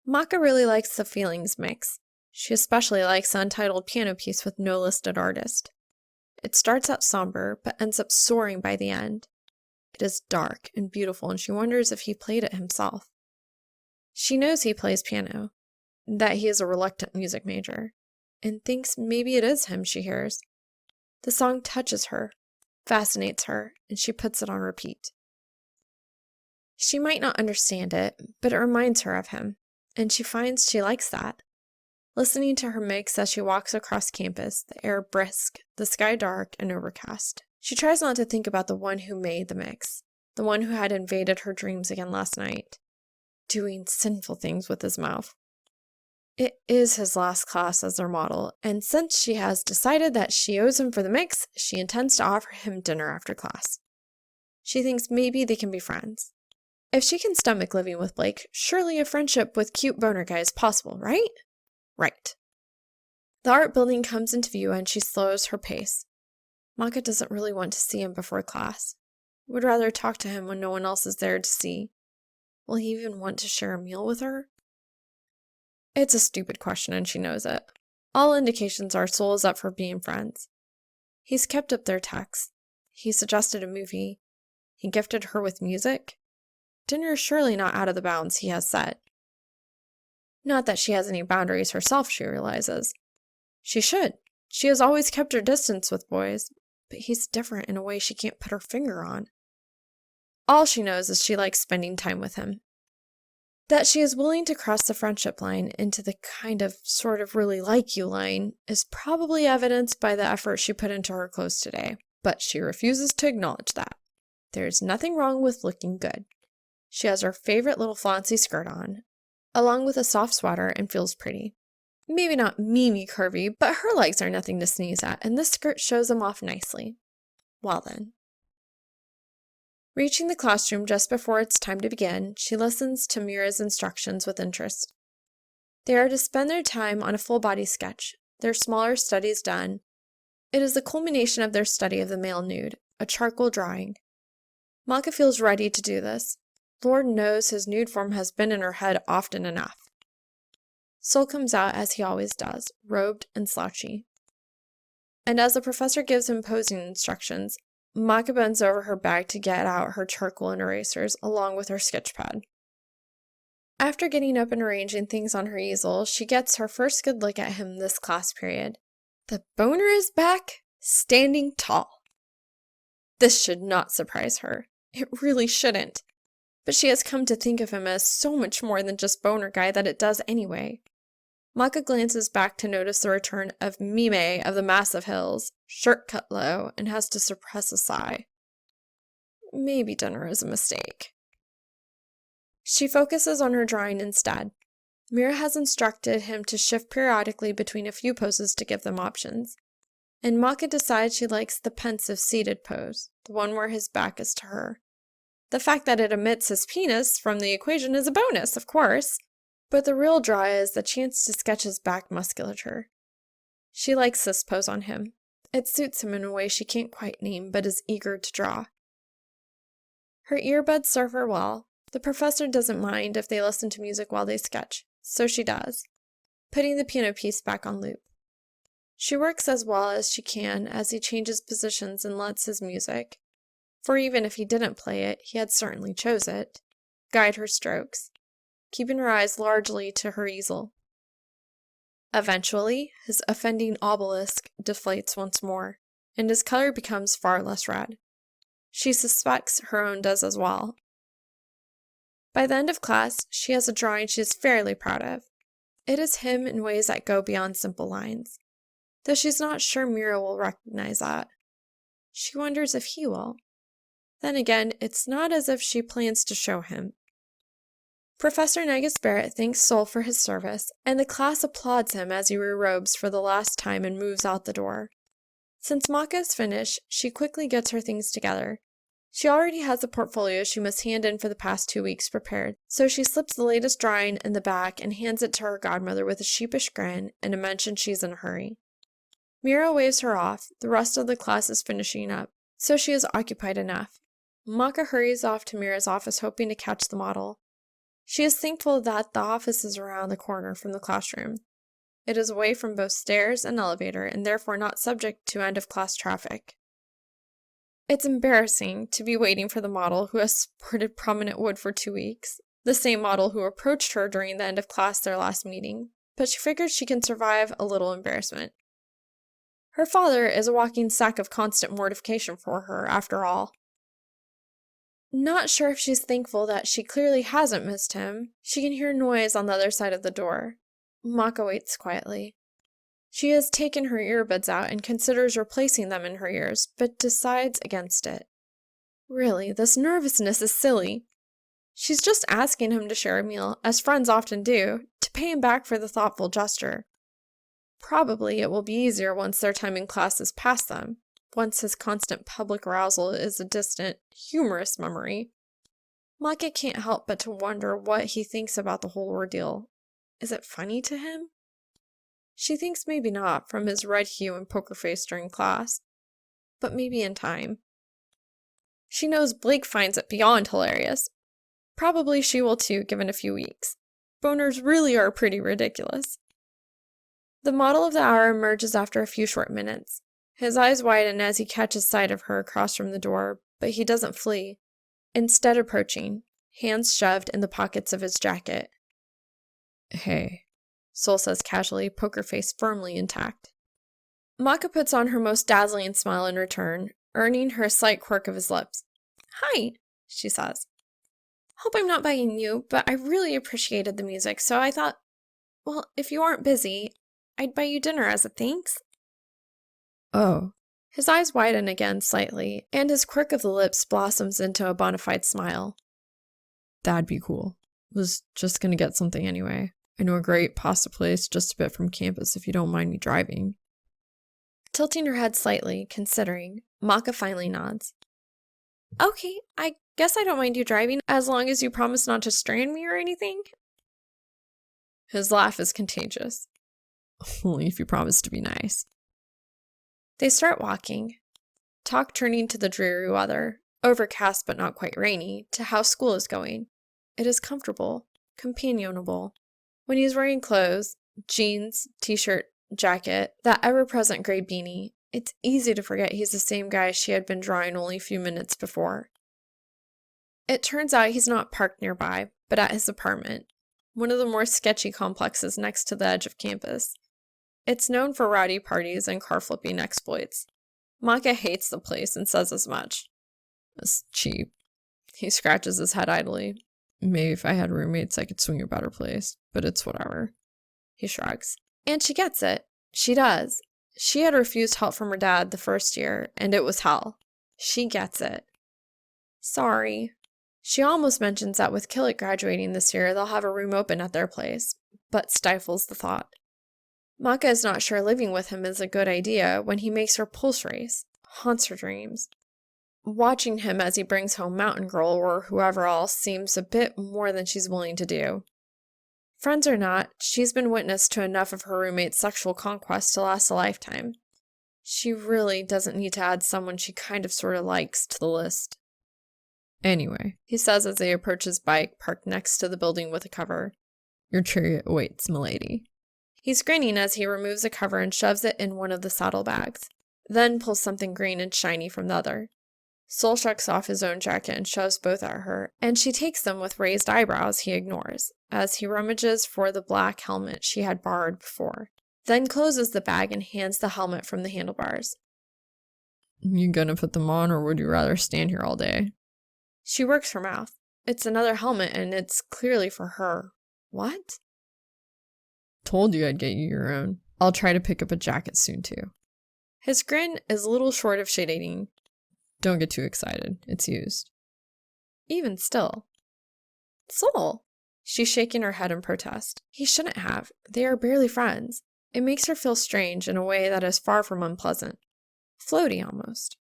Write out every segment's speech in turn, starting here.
Maka really likes the feelings mix. She especially likes the untitled piano piece with no listed artist. It starts out somber, but ends up soaring by the end. It is dark and beautiful, and she wonders if he played it himself. She knows he plays piano, that he is a reluctant music major, and thinks maybe it is him she hears. The song touches her, fascinates her, and she puts it on repeat. She might not understand it, but it reminds her of him, and she finds she likes that. Listening to her mix as she walks across campus, the air brisk, the sky dark and overcast. She tries not to think about the one who made the mix, the one who had invaded her dreams again last night, doing sinful things with his mouth. It is his last class as their model, and since she has decided that she owes him for the mix, she intends to offer him dinner after class. She thinks maybe they can be friends. If she can stomach living with Blake, surely a friendship with cute boner guy is possible, right? Right. The art building comes into view and she slows her pace. Maka doesn't really want to see him before class. Would rather talk to him when no one else is there to see. Will he even want to share a meal with her? It's a stupid question and she knows it. All indications are Soul is up for being friends. He's kept up their texts. He suggested a movie. He gifted her with music. Dinner is surely not out of the bounds he has set. Not that she has any boundaries herself, she realizes. She should. She has always kept her distance with boys, but he's different in a way she can't put her finger on. All she knows is she likes spending time with him. That she is willing to cross the friendship line into the kind of sort of really like you line is probably evidenced by the effort she put into her clothes today, but she refuses to acknowledge that. There is nothing wrong with looking good. She has her favorite little flouncy skirt on, along with a soft sweater, and feels pretty. Maybe not Mimi curvy, but her legs are nothing to sneeze at, and this skirt shows them off nicely. Well then. Reaching the classroom just before it's time to begin, she listens to Mira's instructions with interest. They are to spend their time on a full-body sketch, their smaller studies done. It is the culmination of their study of the male nude, a charcoal drawing. Maka feels ready to do this. Lord knows his nude form has been in her head often enough. Soul comes out as he always does, robed and slouchy. And as the professor gives him posing instructions, Maka bends over her bag to get out her charcoal and erasers, along with her sketch pad. After getting up and arranging things on her easel, she gets her first good look at him this class period. The boner is back, standing tall. This should not surprise her. It really shouldn't. But she has come to think of him as so much more than just boner guy that it does anyway. Maka glances back to notice the return of Mime of the massive hills, shirt cut low, and has to suppress a sigh. Maybe dinner is a mistake. She focuses on her drawing instead. Mira has instructed him to shift periodically between a few poses to give them options. And Maka decides she likes the pensive seated pose, the one where his back is to her. The fact that it omits his penis from the equation is a bonus, of course, but the real draw is the chance to sketch his back musculature. She likes this pose on him. It suits him in a way she can't quite name, but is eager to draw. Her earbuds serve her well. The professor doesn't mind if they listen to music while they sketch, so she does, putting the piano piece back on loop. She works as well as she can as he changes positions and lets his music, for even if he didn't play it, he had certainly chose it, guide her strokes, keeping her eyes largely to her easel. Eventually, his offending obelisk deflates once more, and his color becomes far less red. She suspects her own does as well. By the end of class, she has a drawing she is fairly proud of. It is him in ways that go beyond simple lines, though she's not sure Mira will recognize that. She wonders if he will. Then again, it's not as if she plans to show him. Professor Negus Barrett thanks Soul for his service, and the class applauds him as he rerobes for the last time and moves out the door. Since Maka is finished, she quickly gets her things together. She already has a portfolio she must hand in for the past 2 weeks prepared, so she slips the latest drawing in the back and hands it to her godmother with a sheepish grin and a mention she's in a hurry. Mira waves her off. The rest of the class is finishing up, so she is occupied enough. Maka hurries off to Mira's office hoping to catch the model. She is thankful that the office is around the corner from the classroom. It is away from both stairs and elevator and therefore not subject to end-of-class traffic. It's embarrassing to be waiting for the model who has sported prominent wood for 2 weeks, the same model who approached her during the end of class their last meeting, but she figures she can survive a little embarrassment. Her father is a walking sack of constant mortification for her, after all. Not sure if she's thankful that she clearly hasn't missed him. She can hear noise on the other side of the door. Maka waits quietly. She has taken her earbuds out and considers replacing them in her ears, but decides against it. Really, this nervousness is silly. She's just asking him to share a meal, as friends often do, to pay him back for the thoughtful gesture. Probably it will be easier once their time in class is past them, once his constant public arousal is a distant, humorous memory. Maka can't help but to wonder what he thinks about the whole ordeal. Is it funny to him? She thinks maybe not, from his red hue and poker face during class, but maybe in time. She knows Blake finds it beyond hilarious. Probably she will too, given a few weeks. Boners really are pretty ridiculous. The model of the hour emerges after a few short minutes. His eyes widen as he catches sight of her across from the door, but he doesn't flee. Instead approaching, hands shoved in the pockets of his jacket. "Hey," Sol says casually, poker face firmly intact. Maka puts on her most dazzling smile in return, earning her a slight quirk of his lips. "Hi," she says. "Hope I'm not bugging you, but I really appreciated the music, so I thought, well, if you aren't busy, I'd buy you dinner as a thanks." "Oh." His eyes widen again slightly, and his quirk of the lips blossoms into a bona fide smile. "That'd be cool. Was just gonna get something anyway. I know a great pasta place just a bit from campus if you don't mind me driving." Tilting her head slightly, considering, Maka finally nods. "Okay, I guess I don't mind you driving, as long as you promise not to strand me or anything." His laugh is contagious. "Only if you promise to be nice." They start walking, talk turning to the dreary weather, overcast but not quite rainy, to how school is going. It is comfortable, companionable. When he's wearing clothes, jeans, t-shirt, jacket, that ever-present gray beanie, it's easy to forget he's the same guy she had been drawing only a few minutes before. It turns out he's not parked nearby, but at his apartment, one of the more sketchy complexes next to the edge of campus. It's known for rowdy parties and car-flipping exploits. Maka hates the place and says as much. "It's cheap." He scratches his head idly. "Maybe if I had roommates I could swing a better place, but it's whatever." He shrugs. And she gets it. She does. She had refused help from her dad the first year, and it was hell. She gets it. "Sorry." She almost mentions that with Killick graduating this year, they'll have a room open at their place, but stifles the thought. Maka is not sure living with him is a good idea when he makes her pulse race, haunts her dreams. Watching him as he brings home Mountain Girl or whoever else seems a bit more than she's willing to do. Friends or not, she's been witness to enough of her roommate's sexual conquest to last a lifetime. She really doesn't need to add someone she kind of sort of likes to the list. "Anyway," he says as they approach his bike parked next to the building with a cover, "your chariot awaits, milady." He's grinning as he removes a cover and shoves it in one of the saddlebags, then pulls something green and shiny from the other. Sol shucks off his own jacket and shoves both at her, and she takes them with raised eyebrows he ignores, as he rummages for the black helmet she had borrowed before, then closes the bag and hands the helmet from the handlebars. "You gonna put them on, or would you rather stand here all day?" She works her mouth. It's another helmet, and it's clearly for her. What? "Told you I'd get you your own. I'll try to pick up a jacket soon, too." His grin is a little short of shade-eating. "Don't get too excited. It's used." Even still. Sol! She's shaking her head in protest. He shouldn't have. They are barely friends. It makes her feel strange in a way that is far from unpleasant. Floaty, almost.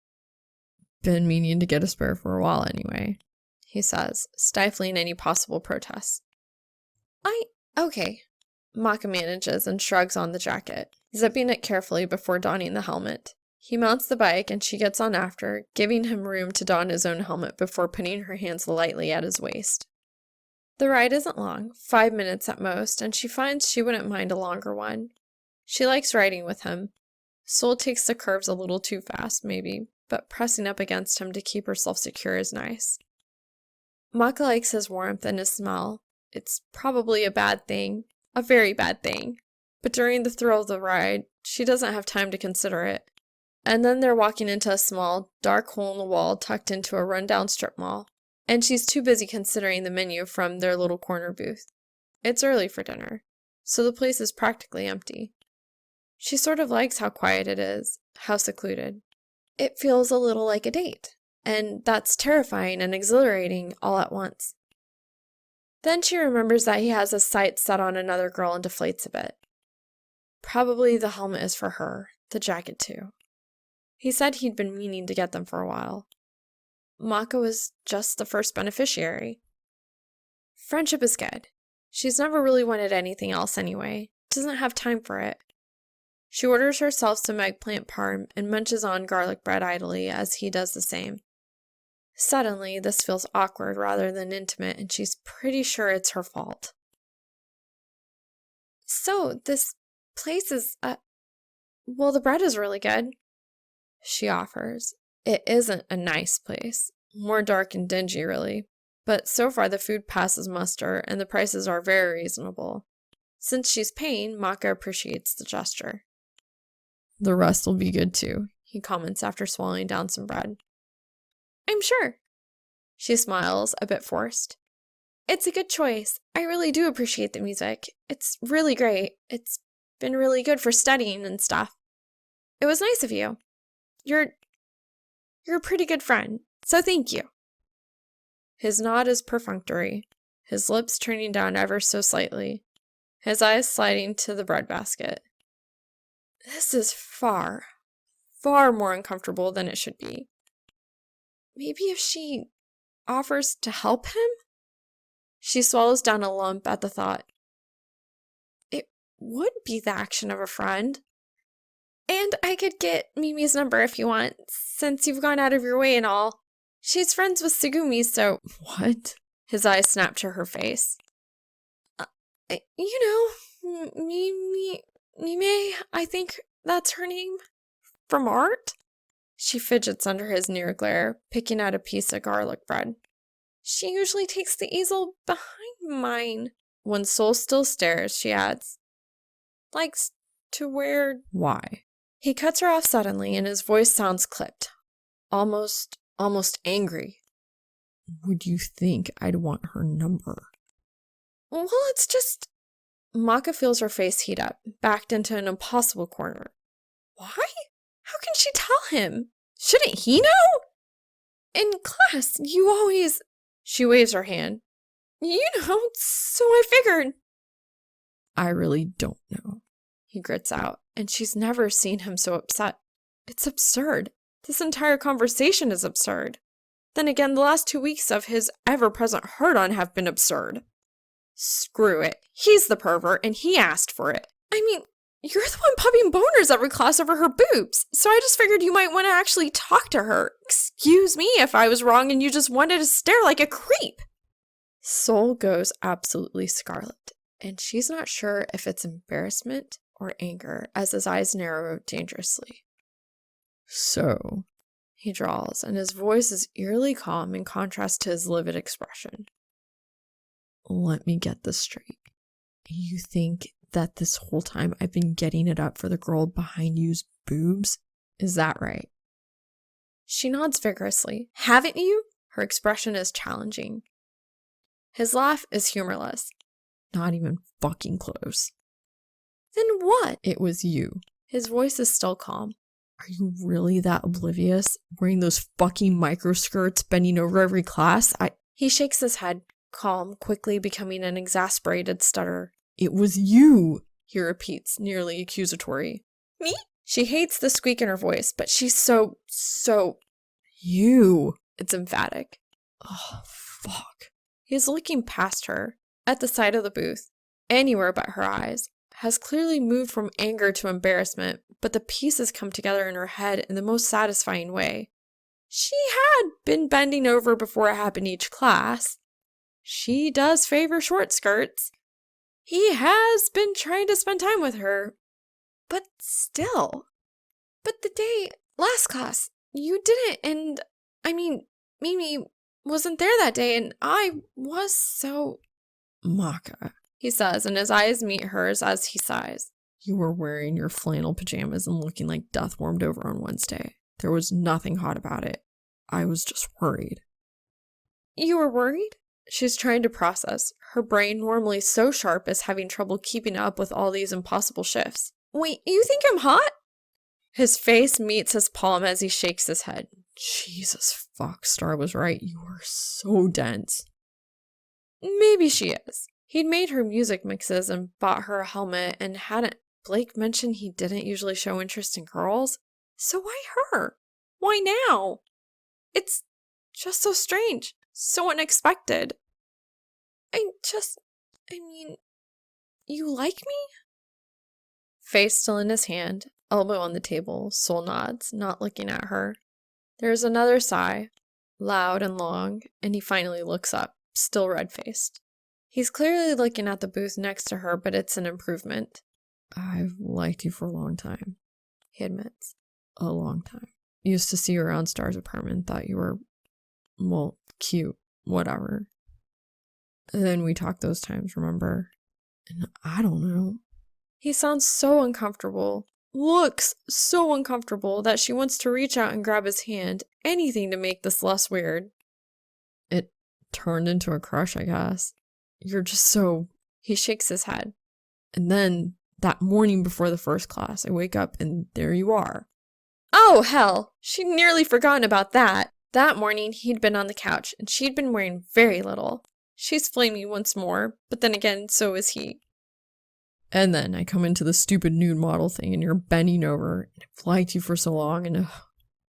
"Been meaning to get a spare for a while anyway," he says, stifling any possible protests. Okay. Maka manages and shrugs on the jacket, zipping it carefully before donning the helmet. He mounts the bike and she gets on after, giving him room to don his own helmet before putting her hands lightly at his waist. The ride isn't long, 5 minutes at most, and she finds she wouldn't mind a longer one. She likes riding with him. Sol takes the curves a little too fast, maybe, but pressing up against him to keep herself secure is nice. Maka likes his warmth and his smell. It's probably a bad thing, a very bad thing, but during the thrill of the ride, she doesn't have time to consider it. And then they're walking into a small, dark hole in the wall tucked into a rundown strip mall. And she's too busy considering the menu from their little corner booth. It's early for dinner, so the place is practically empty. She sort of likes how quiet it is, how secluded. It feels a little like a date, and that's terrifying and exhilarating all at once. Then she remembers that he has his sights set on another girl and deflates a bit. Probably the helmet is for her, the jacket too. He said he'd been meaning to get them for a while. Maka was just the first beneficiary. Friendship is good. She's never really wanted anything else anyway. Doesn't have time for it. She orders herself some eggplant parm and munches on garlic bread idly as he does the same. Suddenly, this feels awkward rather than intimate, and she's pretty sure it's her fault. So, this place is, well, the bread is really good, she offers. It isn't a nice place. More dark and dingy, really. But so far the food passes muster, and the prices are very reasonable. Since she's paying, Maka appreciates the gesture. The rest will be good too, he comments after swallowing down some bread. I'm sure. She smiles, a bit forced. It's a good choice. I really do appreciate the music. It's really great. It's been really good for studying and stuff. It was nice of you. You're a pretty good friend, so thank you. His nod is perfunctory, his lips turning down ever so slightly, his eyes sliding to the breadbasket. This is far, far more uncomfortable than it should be. Maybe if she offers to help him? She swallows down a lump at the thought. It would be the action of a friend. And I could get Mimi's number if you want, since you've gone out of your way and all. She's friends with Sugumi, so... What? His eyes snapped to her face. Mimi, I think that's her name. From art? She fidgets under his near glare, picking out a piece of garlic bread. She usually takes the easel behind mine. When Sol still stares, she adds, likes to wear... Why? He cuts her off suddenly, and his voice sounds clipped. Almost angry. Would you think I'd want her number? Well, it's just... Maka feels her face heat up, backed into an impossible corner. Why? How can she tell him? Shouldn't he know? In class, you always... She waves her hand. You know, so I figured. I really don't know, he grits out, and she's never seen him so upset. It's absurd. This entire conversation is absurd. Then again, the last 2 weeks of his ever-present hurt-on have been absurd. Screw it. He's the pervert, and he asked for it. I mean, you're the one popping boners every class over her boobs, so I just figured you might want to actually talk to her. Excuse me if I was wrong and you just wanted to stare like a creep. Sol goes absolutely scarlet, and she's not sure if it's embarrassment or anger as his eyes narrow dangerously. So, he drawls, and his voice is eerily calm in contrast to his livid expression. Let me get this straight. You think that this whole time I've been getting it up for the girl behind you's boobs? Is that right? She nods vigorously. Haven't you? Her expression is challenging. His laugh is humorless. Not even fucking close. Then what? It was you. His voice is still calm. Are you really that oblivious? Wearing those fucking microskirts, bending over every class? He shakes his head, calm, quickly becoming an exasperated stutter. It was you, he repeats, nearly accusatory. Me? She hates the squeak in her voice, but she's so... You. It's emphatic. Oh, fuck. He's looking past her, at the side of the booth, anywhere but her eyes, has clearly moved from anger to embarrassment, but the pieces come together in her head in the most satisfying way. She had been bending over before it happened each class. She does favor short skirts. He has been trying to spend time with her. But still. But the day, last class, you didn't, and, I mean, Mimi wasn't there that day, and I was so... Maka, he says, and his eyes meet hers as he sighs. You were wearing your flannel pajamas and looking like death warmed over on Wednesday. There was nothing hot about it. I was just worried. You were worried? She's trying to process. Her brain, normally so sharp, is having trouble keeping up with all these impossible shifts. Wait, you think I'm hot? His face meets his palm as he shakes his head. Jesus fuck, Star was right. You are so dense. Maybe she is. He'd made her music mixes and bought her a helmet, and hadn't Blake mentioned he didn't usually show interest in girls? So why her? Why now? It's just so strange. So unexpected. You like me? Face still in his hand, elbow on the table, Soul nods, not looking at her. There's another sigh, loud and long, and he finally looks up, still red-faced. He's clearly looking at the booth next to her, but it's an improvement. I've liked you for a long time, he admits. A long time. Used to see you around Star's apartment, thought you were, well, cute, whatever. And then we talked those times, remember? And I don't know. He sounds so uncomfortable, looks so uncomfortable that she wants to reach out and grab his hand, anything to make this less weird. It turned into a crush, I guess. You're just so... He shakes his head. And then, that morning before the first class, I wake up and there you are. Oh, hell! She'd nearly forgotten about that. That morning, he'd been on the couch, and she'd been wearing very little. She's flaming once more, but then again, so is he. And then I come into the stupid nude model thing, and you're bending over, and I've liked you for so long, and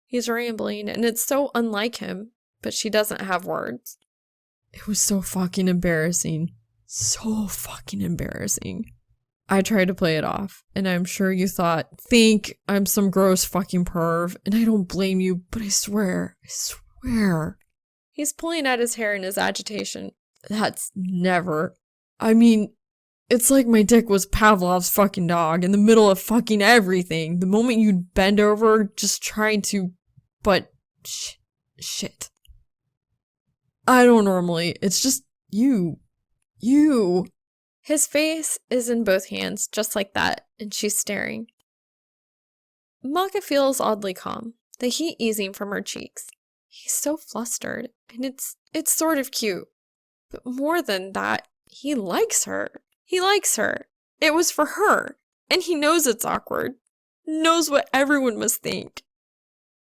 he's rambling, and it's so unlike him, but she doesn't have words. It was so fucking embarrassing. So fucking embarrassing. I tried to play it off, and I'm sure you think I'm some gross fucking perv, and I don't blame you, but I swear. He's pulling at his hair in his agitation. That's never... I mean, it's like my dick was Pavlov's fucking dog in the middle of fucking everything. The moment you'd bend over, just trying to... But... Shit. I don't normally. It's just you. You. His face is in both hands, just like that, and she's staring. Maka feels oddly calm, the heat easing from her cheeks. He's so flustered, and it's sort of cute. But more than that, he likes her. He likes her. It was for her, and he knows it's awkward. Knows what everyone must think.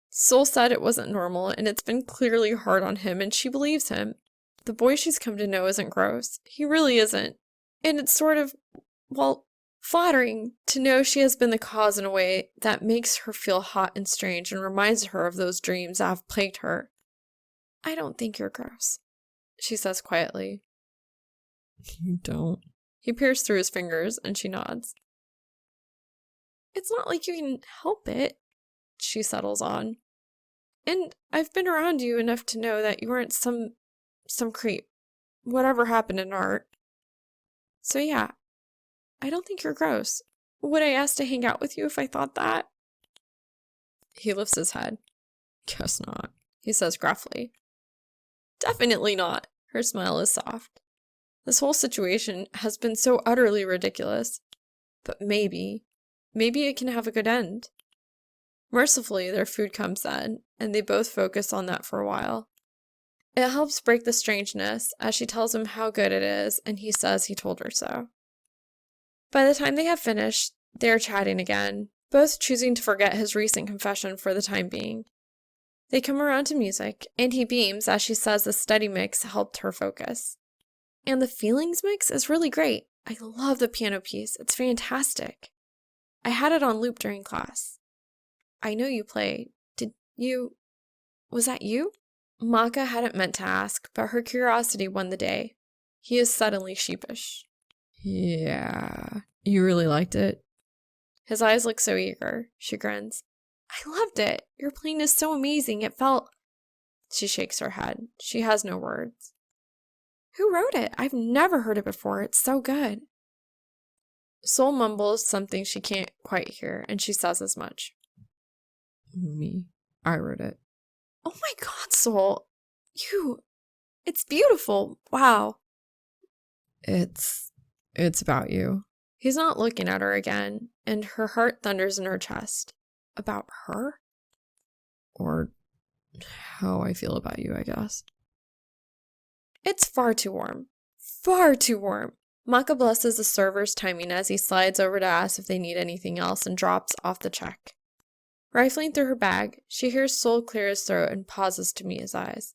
Soul said it wasn't normal, and it's been clearly hard on him, and she believes him. The boy she's come to know isn't gross. He really isn't. And it's sort of, well, flattering to know she has been the cause in a way that makes her feel hot and strange and reminds her of those dreams that have plagued her. I don't think you're gross, she says quietly. You don't? He peers through his fingers, and she nods. It's not like you can help it, she settles on. And I've been around you enough to know that you weren't some creep, whatever happened in art. So yeah, I don't think you're gross. Would I ask to hang out with you if I thought that? He lifts his head. Guess not, he says gruffly. Definitely not. Her smile is soft. This whole situation has been so utterly ridiculous. But maybe it can have a good end. Mercifully, their food comes then, and they both focus on that for a while. It helps break the strangeness, as she tells him how good it is, and he says he told her so. By the time they have finished, they are chatting again, both choosing to forget his recent confession for the time being. They come around to music, and he beams as she says the study mix helped her focus. And the feelings mix is really great. I love the piano piece. It's fantastic. I had it on loop during class. I know you play. Was that you? Maka hadn't meant to ask, but her curiosity won the day. He is suddenly sheepish. Yeah, you really liked it? His eyes look so eager. She grins. I loved it. Your playing is so amazing. It felt... She shakes her head. She has no words. Who wrote it? I've never heard it before. It's so good. Sol mumbles something she can't quite hear, and she says as much. Me. I wrote it. Oh my God, Sol. It's beautiful. Wow. It's about you. He's not looking at her again, and her heart thunders in her chest. About her? Or how I feel about you, I guess. It's far too warm. Far too warm. Maka blesses the server's timing as he slides over to ask if they need anything else and drops off the check. Rifling through her bag, she hears Sol clear his throat and pauses to meet his eyes.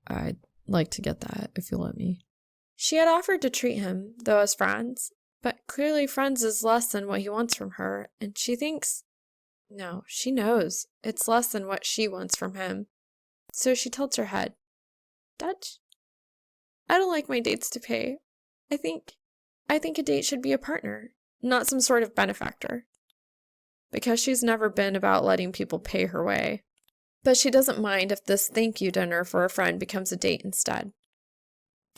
I'd like to get that, if you'll let me. She had offered to treat him, though as friends, but clearly friends is less than what he wants from her, and she thinks... No, she knows it's less than what she wants from him. So she tilts her head. Dutch? I don't like my dates to pay. I think a date should be a partner, not some sort of benefactor. Because she's never been about letting people pay her way. But she doesn't mind if this thank you dinner for a friend becomes a date instead.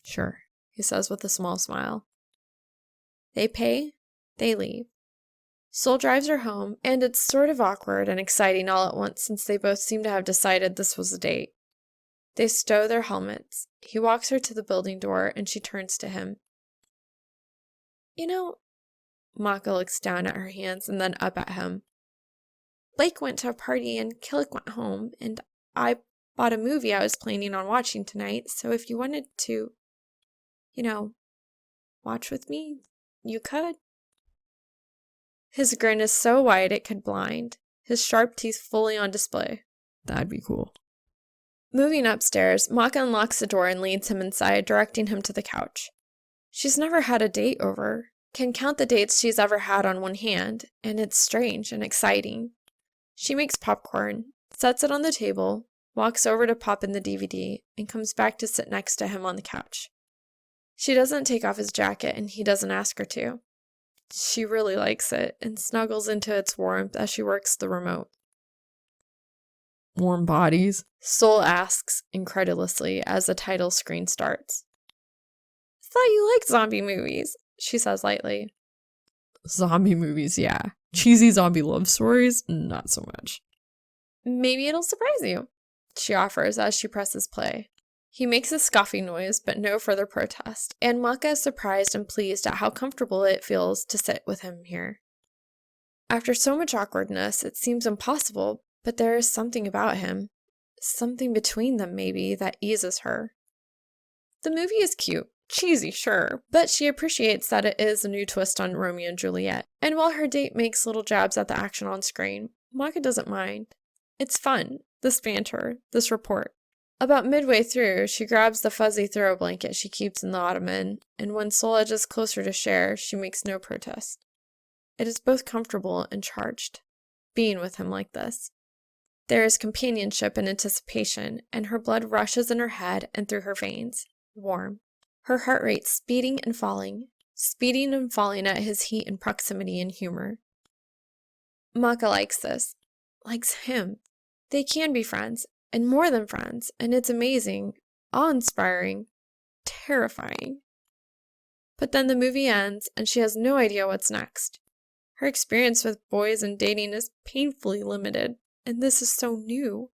Sure, he says with a small smile. They pay, they leave. Sol drives her home, and it's sort of awkward and exciting all at once since they both seem to have decided this was a date. They stow their helmets. He walks her to the building door, and she turns to him. You know, Maka looks down at her hands and then up at him. Blake went to a party and Killick went home, and I bought a movie I was planning on watching tonight, so if you wanted to, watch with me, you could. His grin is so wide it could blind, his sharp teeth fully on display. That'd be cool. Moving upstairs, Maka unlocks the door and leads him inside, directing him to the couch. She's never had a date over, can count the dates she's ever had on one hand, and it's strange and exciting. She makes popcorn, sets it on the table, walks over to pop in the DVD, and comes back to sit next to him on the couch. She doesn't take off his jacket, and he doesn't ask her to. She really likes it, and snuggles into its warmth as she works the remote. Warm bodies? Sol asks, incredulously, as the title screen starts. I thought you liked zombie movies, she says lightly. Zombie movies, yeah. Cheesy zombie love stories, not so much. Maybe it'll surprise you, she offers as she presses play. He makes a scoffing noise, but no further protest, and Maka is surprised and pleased at how comfortable it feels to sit with him here. After so much awkwardness, it seems impossible, but there is something about him, something between them maybe, that eases her. The movie is cute, cheesy, sure, but she appreciates that it is a new twist on Romeo and Juliet, and while her date makes little jabs at the action on screen, Maka doesn't mind. It's fun, this banter, this report. About midway through, she grabs the fuzzy throw blanket she keeps in the ottoman, and when Sol edges closer to share, she makes no protest. It is both comfortable and charged, being with him like this. There is companionship and anticipation, and her blood rushes in her head and through her veins, warm. Her heart rate speeding and falling at his heat and proximity and humor. Maka likes this, likes him. They can be friends, and more than friends, and it's amazing, awe-inspiring, terrifying. But then the movie ends, and she has no idea what's next. Her experience with boys and dating is painfully limited, and this is so new.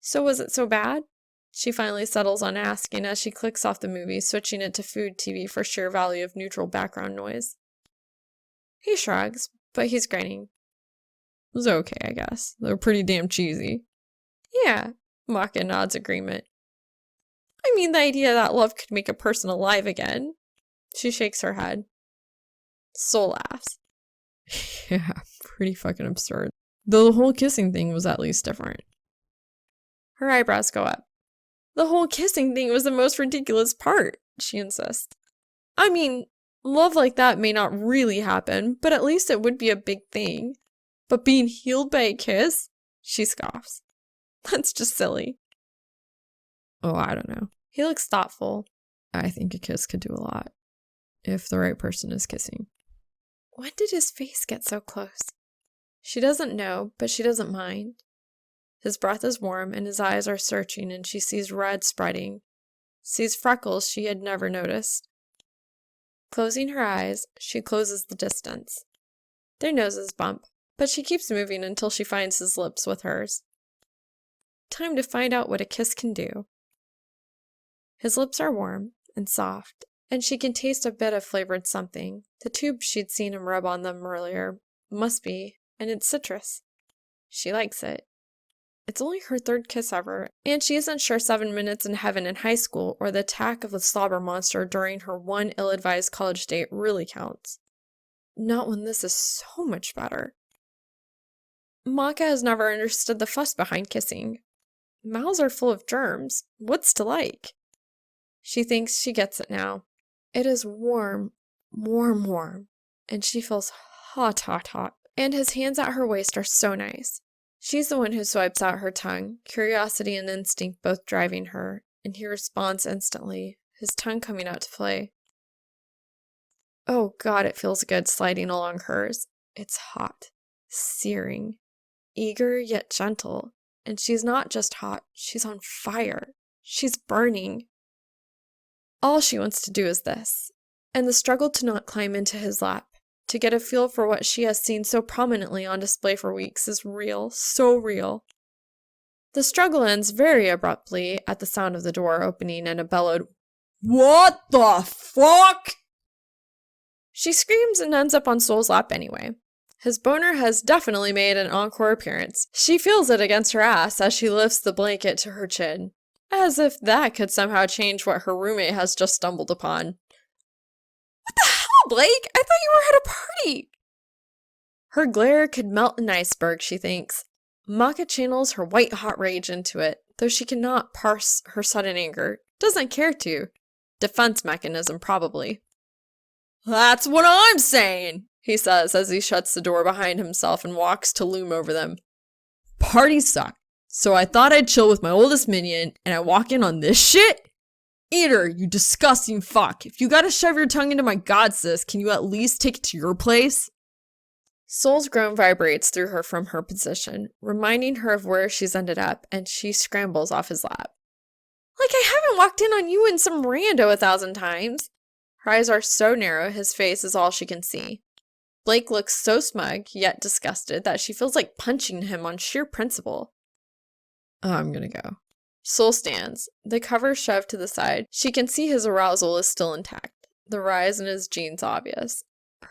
So was it so bad? She finally settles on asking as she clicks off the movie, switching it to food TV for sheer value of neutral background noise. He shrugs, but he's grinning. It was okay, I guess. They were pretty damn cheesy. Yeah, Maka nods agreement. I mean, the idea that love could make a person alive again. She shakes her head. Sol laughs. Yeah, pretty fucking absurd. Though the whole kissing thing was at least different. Her eyebrows go up. The whole kissing thing was the most ridiculous part, she insists. I mean, love like that may not really happen, but at least it would be a big thing. But being healed by a kiss? She scoffs. That's just silly. Oh, I don't know. He looks thoughtful. I think a kiss could do a lot. If the right person is kissing. When did his face get so close? She doesn't know, but she doesn't mind. His breath is warm and his eyes are searching and she sees red spreading. sees freckles she had never noticed. Closing her eyes, she closes the distance. Their noses bump, but she keeps moving until she finds his lips with hers. Time to find out what a kiss can do. His lips are warm and soft, and she can taste a bit of flavored something. The tube she'd seen him rub on them earlier must be, and it's citrus. She likes it. It's only her third kiss ever, and she isn't sure 7 minutes in heaven in high school or the attack of the slobber monster during her one ill-advised college date really counts. Not when this is so much better. Maka has never understood the fuss behind kissing. Mouths are full of germs. What's to like? She thinks she gets it now. It is warm, warm, warm, and she feels hot, hot, hot. And his hands at her waist are so nice. She's the one who swipes out her tongue, curiosity and instinct both driving her, and he responds instantly, his tongue coming out to play. Oh God, it feels good sliding along hers. It's hot, searing, eager yet gentle, and she's not just hot, she's on fire. She's burning. All she wants to do is this, and the struggle to not climb into his lap, to get a feel for what she has seen so prominently on display for weeks is real, so real. The struggle ends very abruptly at the sound of the door opening and a bellowed, "What the fuck?" She screams and ends up on Soul's lap anyway. His boner has definitely made an encore appearance. She feels it against her ass as she lifts the blanket to her chin, as if that could somehow change what her roommate has just stumbled upon. What the hell, Blake? I thought you were at a party! Her glare could melt an iceberg, she thinks. Maka channels her white-hot rage into it, though she cannot parse her sudden anger. Doesn't care to. Defense mechanism, probably. "That's what I'm saying," he says as he shuts the door behind himself and walks to loom over them. "Parties suck, so I thought I'd chill with my oldest minion, and I walk in on this shit? Eater, you disgusting fuck. If you gotta shove your tongue into my god, sis, can you at least take it to your place?" Soul's groan vibrates through her from her position, reminding her of where she's ended up, and she scrambles off his lap. Like I haven't walked in on you and some rando 1,000 times. Her eyes are so narrow, his face is all she can see. Blake looks so smug, yet disgusted, that she feels like punching him on sheer principle. I'm gonna go. Soul stands, the cover shoved to the side. She can see his arousal is still intact, the rise in his genes obvious.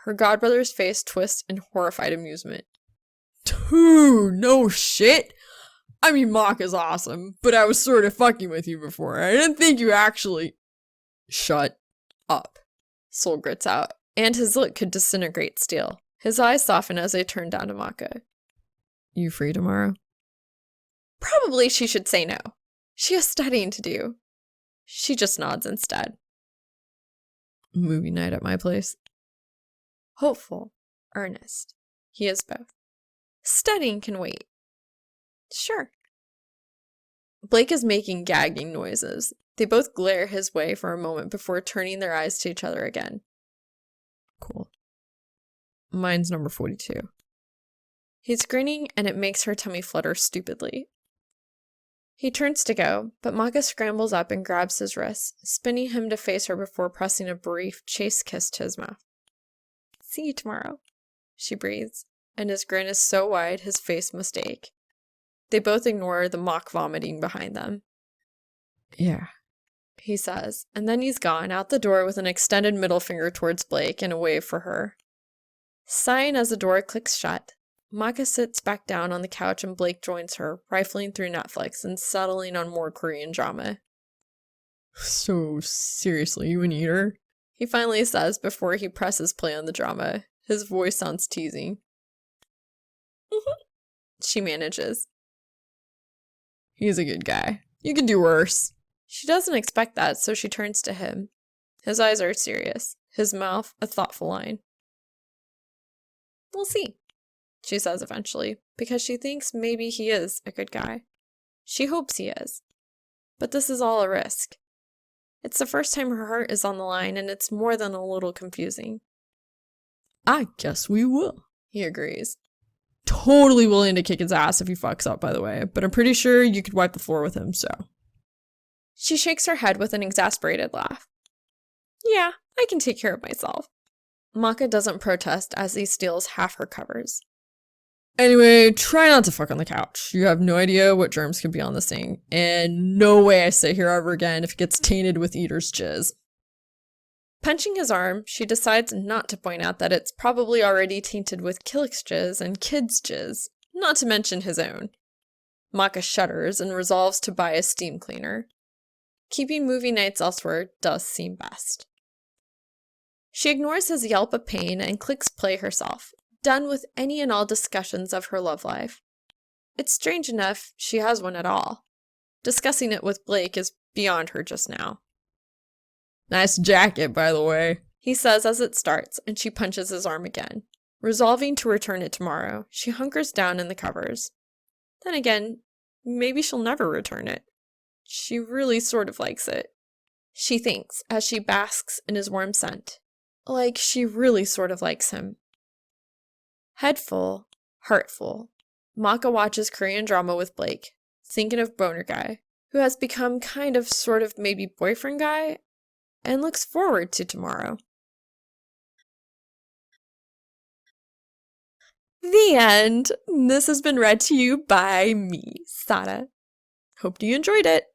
Her godbrother's face twists in horrified amusement. Dude, no shit! I mean, Maka's awesome, but I was sort of fucking with you before. I didn't think you actually... Shut up, Soul grits out, and his look could disintegrate steel. His eyes soften as they turn down to Maka. You free tomorrow? Probably she should say no. She has studying to do. She just nods instead. Movie night at my place? Hopeful, earnest. He is both. Studying can wait. Sure. Blake is making gagging noises. They both glare his way for a moment before turning their eyes to each other again. Cool. Mine's number 42. He's grinning, and it makes her tummy flutter stupidly. He turns to go, but Maka scrambles up and grabs his wrist, spinning him to face her before pressing a brief chase kiss to his mouth. See you tomorrow, she breathes, and his grin is so wide his face must ache. They both ignore the mock vomiting behind them. Yeah, he says, and then he's gone, out the door with an extended middle finger towards Blake and a wave for her. Sighing as the door clicks shut, Maka sits back down on the couch and Blake joins her, rifling through Netflix and settling on more Korean drama. So, seriously, you an eater? He finally says before he presses play on the drama. His voice sounds teasing. She manages. He's a good guy. You can do worse. She doesn't expect that, so she turns to him. His eyes are serious, his mouth a thoughtful line. We'll see, she says eventually, because she thinks maybe he is a good guy. She hopes he is. But this is all a risk. It's the first time her heart is on the line, and it's more than a little confusing. I guess we will, he agrees. Totally willing to kick his ass if he fucks up, by the way, but I'm pretty sure you could wipe the floor with him, so. She shakes her head with an exasperated laugh. Yeah, I can take care of myself. Maka doesn't protest as he steals half her covers. Anyway, try not to fuck on the couch. You have no idea what germs could be on this thing. And no way I sit here ever again if it gets tainted with eater's jizz. Punching his arm, she decides not to point out that it's probably already tainted with Killick's jizz and Kid's jizz, not to mention his own. Maka shudders and resolves to buy a steam cleaner. Keeping movie nights elsewhere does seem best. She ignores his yelp of pain and clicks play herself, done with any and all discussions of her love life. It's strange enough she has one at all. Discussing it with Blake is beyond her just now. Nice jacket, by the way, he says as it starts, and she punches his arm again. Resolving to return it tomorrow, she hunkers down in the covers. Then again, maybe she'll never return it. She really sort of likes it. She thinks as she basks in his warm scent. Like she really sort of likes him. Head full, heart full, Maka watches Korean drama with Blake, thinking of boner guy, who has become kind of sort of maybe boyfriend guy, and looks forward to tomorrow. The end. This has been read to you by me, Sahdah. Hope you enjoyed it.